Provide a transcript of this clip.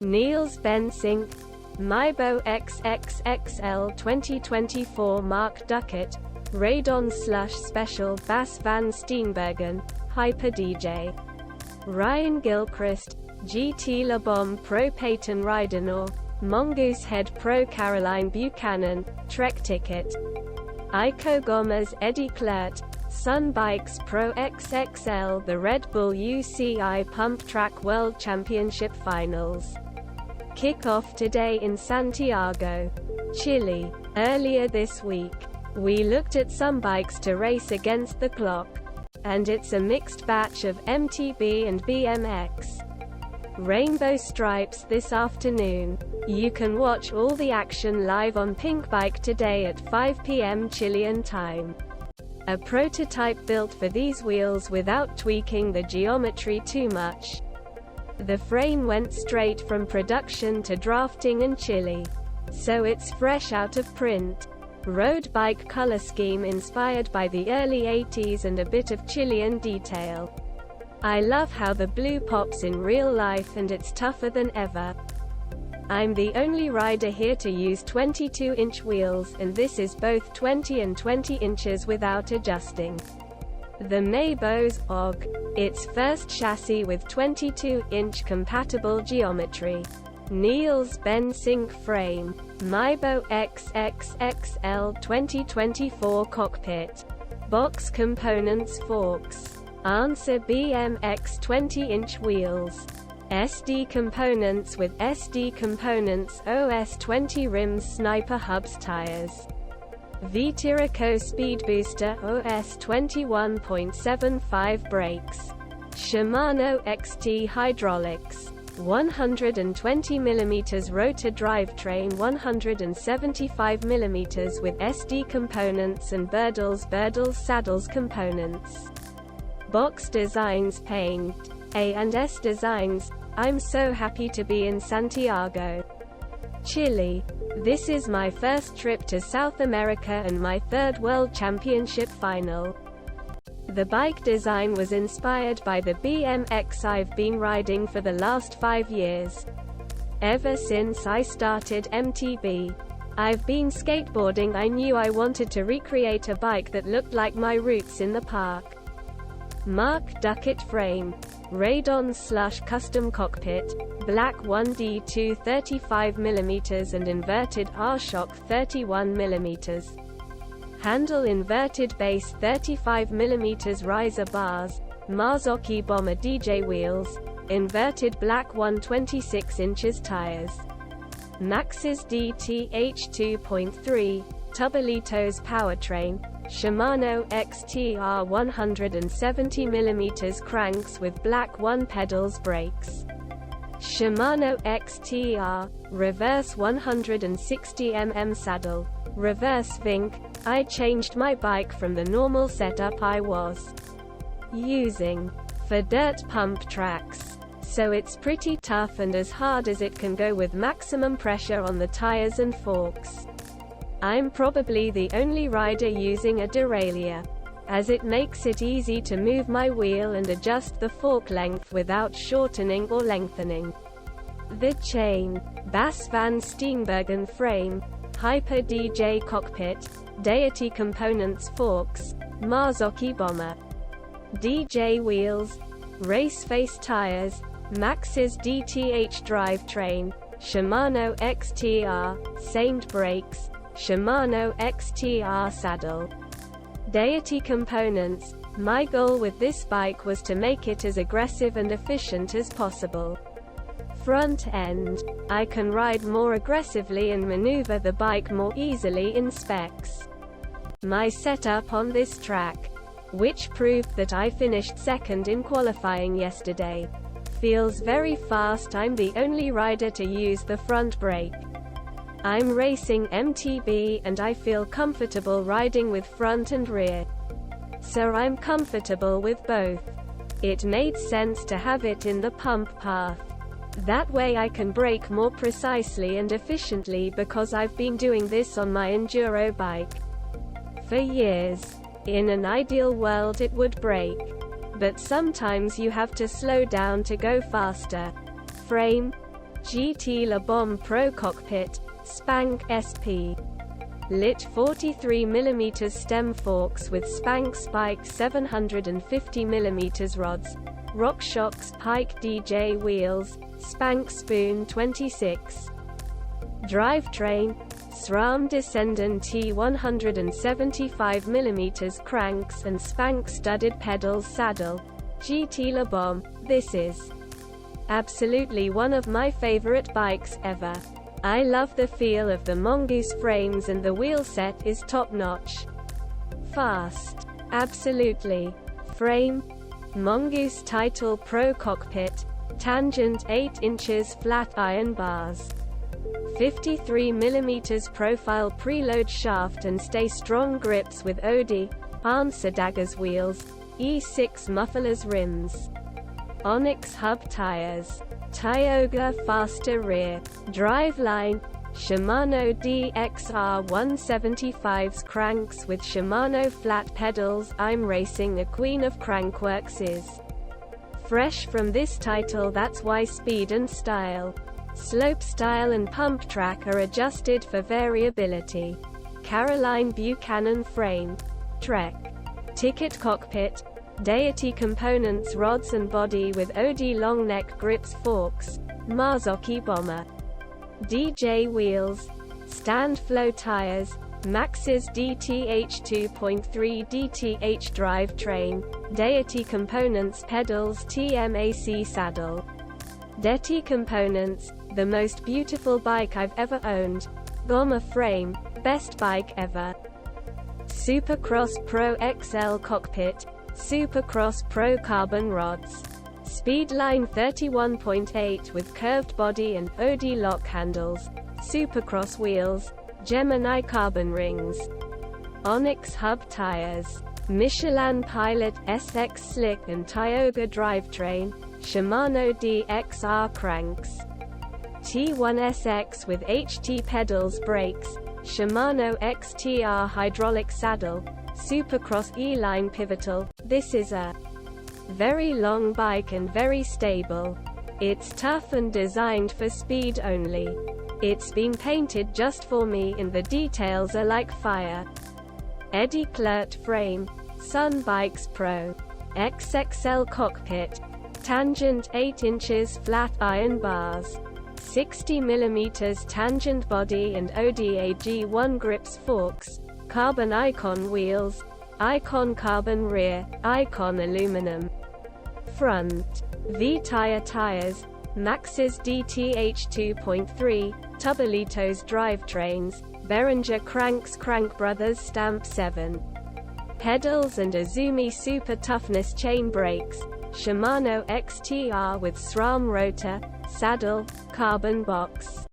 Niels Bensink, Meybo XXXL 2024 Mark Ducat, Radon Slush Special Bas van SteenbergenFrame, Hyper DJ. Ryan Gilchrist, GT LaBomb Pro Payton Ridenour, Mongoose Head Pro Caroline Buchanan, Trek Ticket. Ico Gomez Eddie Klert, Sun Bikes Pro XXL The Red Bull UCI Pump Track World Championship Finals kick off today in Santiago, Chile. Earlier this week, we looked at some bikes to race against the clock, and it's a mixed batch of MTB and BMX. Rainbow stripes this afternoon. You can watch all the action live on Pink Bike today at 5 p.m. Chilean time. A prototype built for these wheels without tweaking the geometry too much. The frame went straight from production to drafting in Chile, so it's fresh out of print. Road bike color scheme inspired by the early 80s and a bit of Chilean detail. I love how the blue pops in real life and it's tougher than ever. I'm the only rider here to use 22-inch wheels, and this is both 20 and 20 inches without adjusting. The Meybo's OG, its first chassis with 22-inch compatible geometry. Niels BensinkFrame, Meybo XXXL 2024 Cockpit. Box ComponentsForks. Answer BMX 20-inch wheels. SD components with SD Components OS20 Rims Sniper Hubs Tires. Veetireco Speedbooster OS20 1.75 brakes. Shimano XT Hydraulics. 120mm Rotor Drivetrain 175mm with SD components and Birdles Saddles components. Box Designs Paint. A&S Designs. I'm so happy to be in Santiago, Chile. This is my first trip to South America and my third World Championship final. The bike design was inspired by the BMX I've been riding for the last 5 years. Ever since I started MTB, I've been skateboarding. I knew I wanted to recreate a bike that looked like my roots in the park. Mark Ducat frame. Radon Slush CustomCockpit, black 1D2 35mm and inverted RockShox 31mm. Handle inverted base 35mm riser bars, Marzocchi Bomber DJ Wheels, inverted black 126 inches tires. Maxxis DTH 2.3, Tubolitos Powertrain, Shimano XTR 170mm cranks with black 1 pedals brakes. Shimano XTR, reverse 160mm saddle, reverse Vink. I changed my bike from the normal setup I was using for dirt pump tracks, so it's pretty tough and as hard as it can go with maximum pressure on the tires and forks. I'm probably the only rider using a derailleur, as it makes it easy to move my wheel and adjust the fork length without shortening or lengthening the chain. Bas van SteenbergenFrame, Hyper DJ Cockpit, Deity ComponentsForks, Marzocchi Bomber DJ Wheels, Raceface Tires, Maxxis DTHDrivetrain, Shimano XTRSaddle brakes, Shimano XTRSaddle. Deity components. My goal with this bike was to make it as aggressive and efficient as possible. Front end. I can ride more aggressively and maneuver the bike more easily in specs. My setup on this track, which proved that I finished second in qualifying yesterday, feels very fast. I'm the only rider to use the front brake. I'm racing MTB and I feel comfortable riding with front and rear, so I'm comfortable with both. It made sense to have it in the pump path. That way I can brake more precisely and efficiently because I've been doing this on my enduro bike for years. In an ideal world it would brake, but sometimes you have to slow down to go faster. Frame. GT LaBomb ProCockpit, Spank Sp. Lit 43mm stem forks with Spank Spike 750mm rods, RockShox Pike DJ Wheels, Spank Spoon 26. Drivetrain, Sram Descendan T175mm cranks and Spank studded pedals saddle, GT LaBomb. This is absolutely one of my favorite bikes ever. I love the feel of the Mongoose frames and the wheel set is top-notch. Fast. Absolutely. Frame, Mongoose Title ProCockpit, tangent 8 inches flat iron bars. 53mm profile preload shaft and stay strong grips with OD, answer daggers wheels, E6 Mufflers Rims. Onyx Hub Tires. Tioga faster rear. Driveline, Shimano DXR175's cranks with Shimano flat pedals. I'm racing a queen of crankworks is fresh from this title, that's why speed and style. Slope style and pump track are adjusted for variability. Caroline Buchanan frame. Trek. Ticket cockpit. Deity components rods and body with OD long neck grips forks. Marzocchi Bomber DJ Wheels. Stand flow tires. Maxxis DTH 2.3 DTH drivetrain. Deity components pedals TMAC saddle. Deity components, the most beautiful bike I've ever owned. Bomber frame, best bike ever. Supercross Pro XL cockpit, Supercross Pro carbon rods. Speedline 31.8 with curved body and OD lock handles. Supercross wheels, Gemini carbon rings. Onyx Hub Tires. Michelin Pilot SX slick and Tioga drivetrain. Shimano DXR cranks. T1SX with HT pedals brakes. Shimano XTR hydraulic saddle. Supercross E-line pivotal. This is a very long bike and very stable. It's tough and designed for speed only. It's been painted just for me and the details are like fire. Eddie Klert frame. Sun Bikes Pro XXL cockpit. Tangent 8 inches flat iron bars. 60mm tangent body and ODAG1 grips forks. Carbon Icon wheels. Icon carbon rear. Icon aluminum front. Veetire tires. Maxxis DTH 2.3. Tubolitos drivetrains. Behringer cranks. Crank Brothers stamp 7. Pedals and Azumi Super Toughness chain brakes. Shimano XTR with SRAM rotor, saddle, carbon box.